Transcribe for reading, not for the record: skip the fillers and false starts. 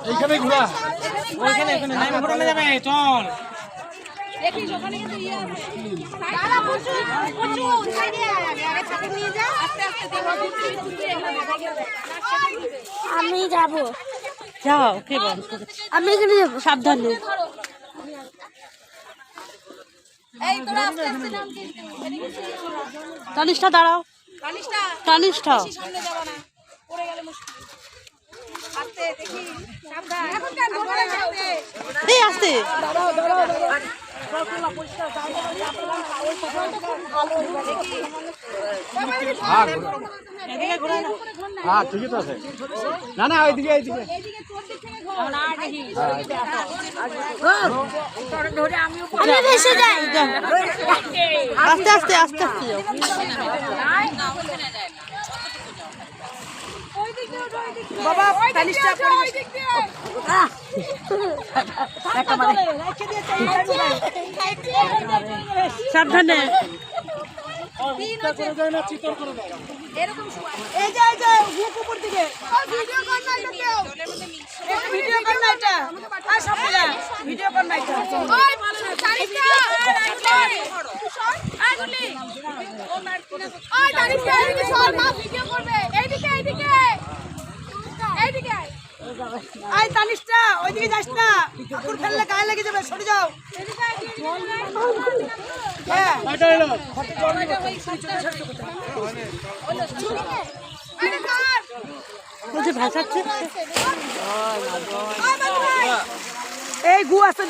এইখানে ঘোরা ওইখানে এখানে নাই ঘোরানো যাবে চল দেখিস ওখানে কিন্তু ইয়ে আছে দাদা পুচু পুচু সাইডে আগে সাথে নিয়ে যা আস্তে আস্তে দেবো আমি যাব যাও কে বল আমি এখানে যাব সাবধানে এই তোরা আস্তে আস্তে নাম কিন্তু তানিষ্ঠা দাঁড়াও তানিষ্ঠা সামনে যাব না পড়ে গেলে মুশকিল আস্তে দেখি সাবধান এখন কার বলে যাবে এই আস্তে হ্যাঁ ঠিকই তো আছে না না ওইদিকে এইদিকে আমি ভেসে যাই আস্তে আস্তে আস্তে আস্তে যাও বাবা তালিশটা পড়ে সাবধানে এরকম এই যে হুক উপর দিকে ভিডিও কর না এটা কেউ ভিডিও কর না এটা আর সব মিলা ভিডিও কর না এটা ওই তালিশটা আই গুলি ওই তালিশটা এদিকে সর মা ভিডিও করবে এইদিকে এইদিকে এইদিকে আই তালিশটা ওইদিকে যাস না ঠাকুর ফেললে গায়ে লেগে যাবে সরে যাও হ্যাঁ বলছে ভাসাচ্ছে এই গু আছে